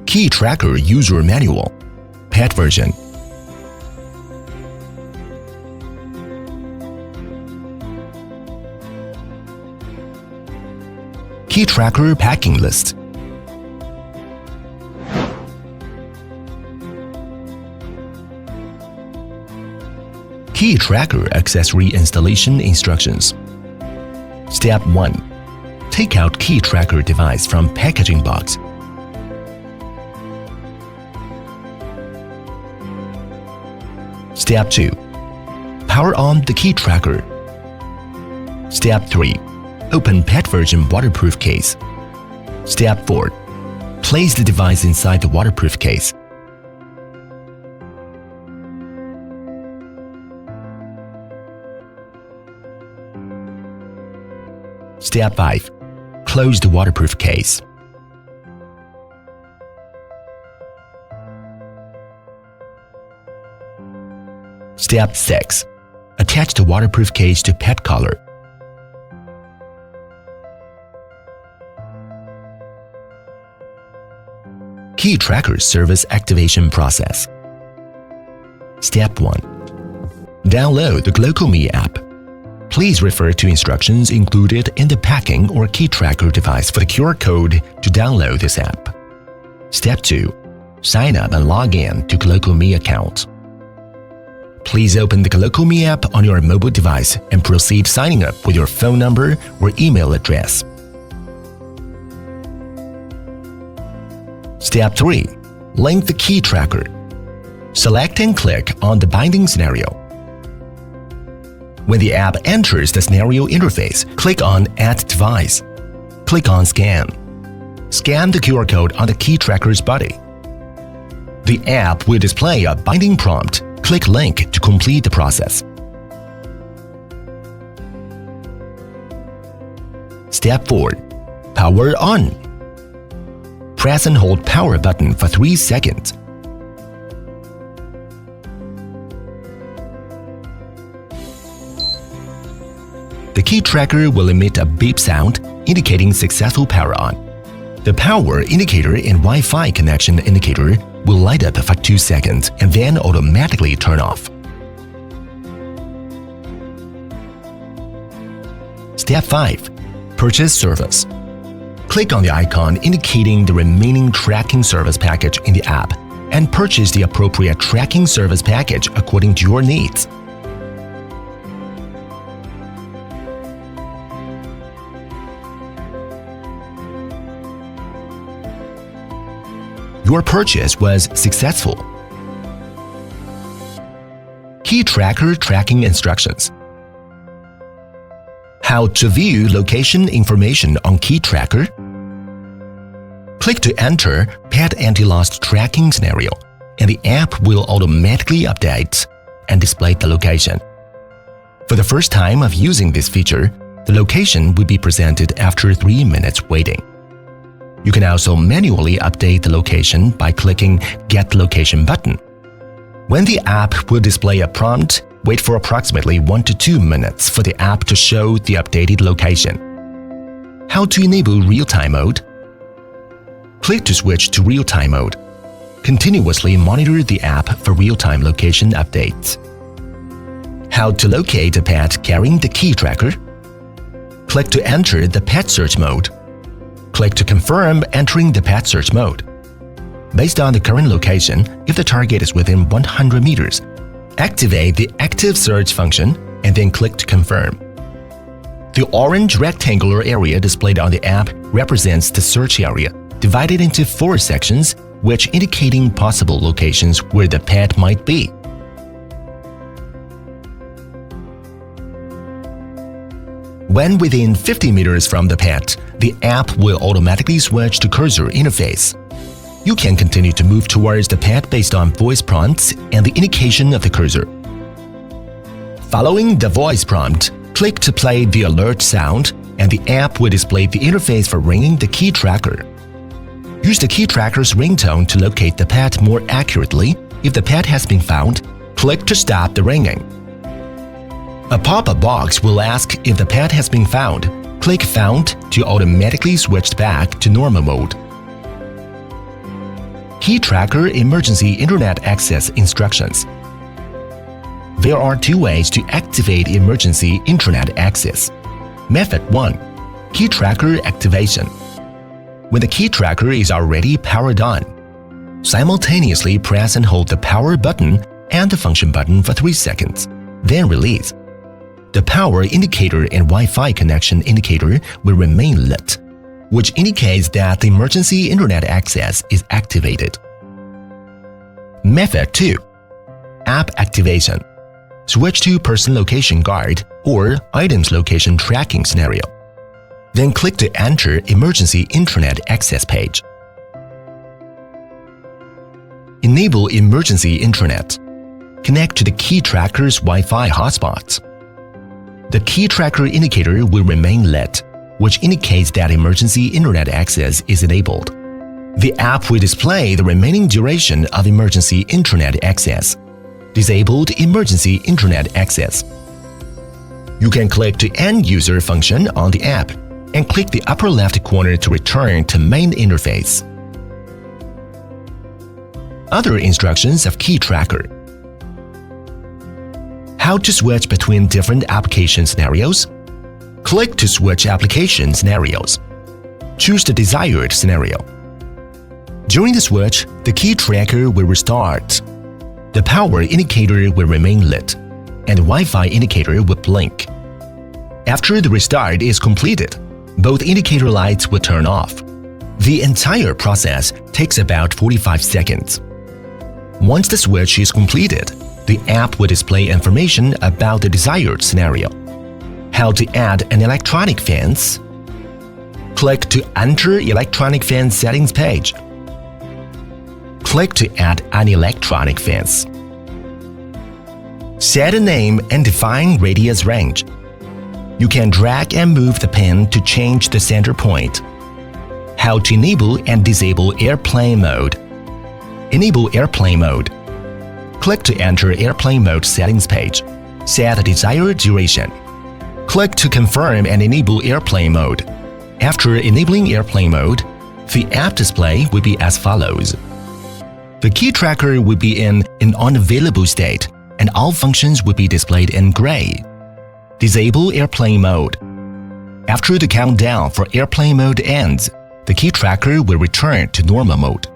KeyTracker User Manual, Pet version. KeyTracker Packing List. KeyTracker Accessory Installation Instructions. Step 1. Take out KeyTracker device from packaging box. Step 2. Power on the KeyTracker. Step 3. Open Pet version waterproof case. Step 4. Place the device inside the waterproof case. Step 5. Close the waterproof case. Step 6. Attach the waterproof case to pet collar. KeyTracker Service Activation Process. Step 1. Download the GlocalMe app. Please refer to instructions included in the packing or KeyTracker device for the QR code to download this app. Step 2. Sign up and log in to GlocalMe account. Please open the GlocalMe app on your mobile device and proceed signing up with your phone number or email address. Step 3. Link the KeyTracker. Select and click on the binding scenario. When the app enters the scenario interface, click on Add Device. Click on Scan. Scan the QR code on the KeyTracker's body. The app will display a binding prompt. Click Link to complete the process. Step 4. Power on. Press and hold power button for 3 seconds. The KeyTracker will emit a beep sound indicating successful power on. The power indicator and Wi-Fi connection indicator will light up for 2 seconds and then automatically turn off. Step 5. Purchase service. Click on the icon indicating the remaining tracking service package in the app and purchase the appropriate tracking service package according to your needs. Your purchase was successful. KeyTracker Tracking Instructions. How to view location information on KeyTracker. Click to enter Pet Anti-Lost Tracking Scenario, and the app will automatically update and display the location. For the first time of using this feature, the location will be presented after 3 minutes waiting. You can also manually update the location by clicking Get Location button. When the app will display a prompt, wait for approximately 1 to 2 minutes for the app to show the updated location. How to enable real-time mode? Click to switch to real-time mode. Continuously monitor the app for real-time location updates. How to locate a pet carrying the KeyTracker? Click to enter the pet search mode. Click to confirm entering the pet search mode. Based on the current location, if the target is within 100 meters, activate the active search function and then click to confirm. The orange rectangular area displayed on the app represents the search area, divided into 4 sections, which indicating possible locations where the pet might be. When within 50 meters from the pet, the app will automatically switch to cursor interface. You can continue to move towards the pet based on voice prompts and the indication of the cursor. Following the voice prompt, click to play the alert sound, and the app will display the interface for ringing the KeyTracker. Use the KeyTracker's ringtone to locate the pet more accurately. If the pet has been found, click to stop the ringing. A pop-up box will ask if the pet has been found. Click Found to automatically switch back to normal mode. KeyTracker Emergency Internet Access Instructions. There are two ways to activate emergency Internet access. Method 1. KeyTracker Activation. When the KeyTracker is already powered on, simultaneously press and hold the power button and the function button for 3 seconds, then release. The power indicator and Wi-Fi connection indicator will remain lit, which indicates that the emergency Internet access is activated. Method 2. App Activation. Switch to Person Location Guard or Items Location Tracking scenario. Then click to enter Emergency Internet Access page. Enable Emergency Internet. Connect to the KeyTracker's Wi-Fi hotspots. The KeyTracker indicator will remain lit, which indicates that emergency Internet access is enabled. The app will display the remaining duration of emergency Internet access. Disabled emergency Internet access. You can click to End User function on the app and click the upper left corner to return to main interface. Other instructions of KeyTracker. How to switch between different application scenarios? Click to switch application scenarios. Choose the desired scenario. During the switch, the KeyTracker will restart. The power indicator will remain lit, and the Wi-Fi indicator will blink. After the restart is completed, both indicator lights will turn off. The entire process takes about 45 seconds. Once the switch is completed, the app will display information about the desired scenario. How to add an electronic fence? Click to enter electronic fence settings page. Click to add an electronic fence. Set a name and define radius range. You can drag and move the pin to change the center point. How to enable and disable airplane mode. Enable airplane mode. Click to enter airplane mode settings page. Set the desired duration. Click to confirm and enable airplane mode. After enabling airplane mode, the app display will be as follows. The KeyTracker will be in an unavailable state, and all functions will be displayed in gray. Disable airplane mode. After the countdown for airplane mode ends, the KeyTracker will return to normal mode.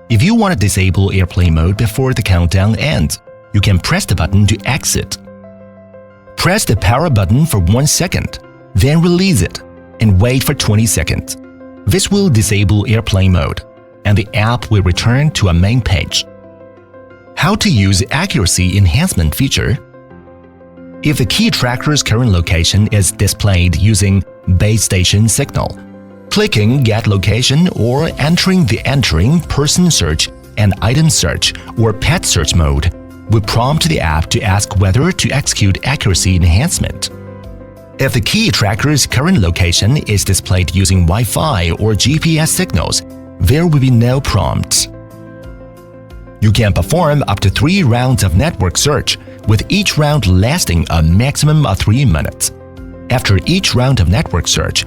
If you want to disable airplane mode before the countdown ends, you can press the button to exit. Press the power button for 1 second, then release it, and wait for 20 seconds. This will disable airplane mode, and the app will return to a main page. How to use accuracy enhancement feature? If the KeyTracker's current location is displayed using base station signal, clicking Get Location or entering the Entering Person Search and Item Search or Pet Search mode will prompt the app to ask whether to execute accuracy enhancement. If the KeyTracker's current location is displayed using Wi-Fi or GPS signals, there will be no prompt. You can perform up to 3 rounds of network search, with each round lasting a maximum of 3 minutes. After each round of network search,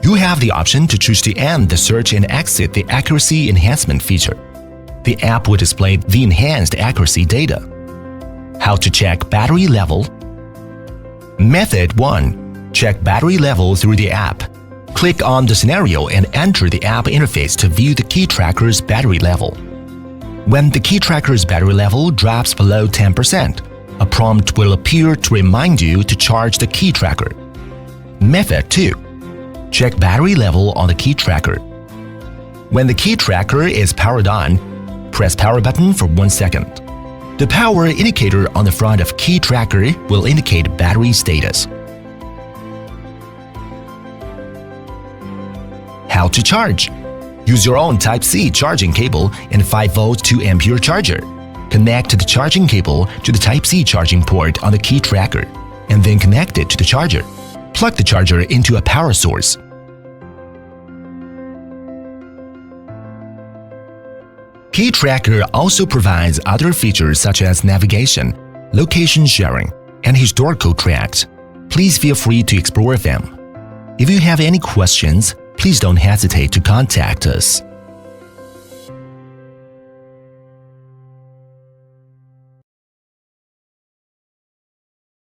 you have the option to choose to end the search and exit the accuracy enhancement feature. The app will display the enhanced accuracy data. How to check battery level? Method 1. Check battery level through the app. Click on the scenario and enter the app interface to view the KeyTracker's battery level. When the KeyTracker's battery level drops below 10%, a prompt will appear to remind you to charge the KeyTracker. Method 2. Check battery level on the KeyTracker. When the KeyTracker is powered on, press power button for 1 second. The power indicator on the front of KeyTracker will indicate battery status. How to charge? Use your own Type-C charging cable and 5V 2A charger. Connect the charging cable to the Type-C charging port on the KeyTracker, and then connect it to the charger. Plug the charger into a power source. KeyTracker also provides other features such as navigation, location sharing, and historical tracks. Please feel free to explore them. If you have any questions, please don't hesitate to contact us.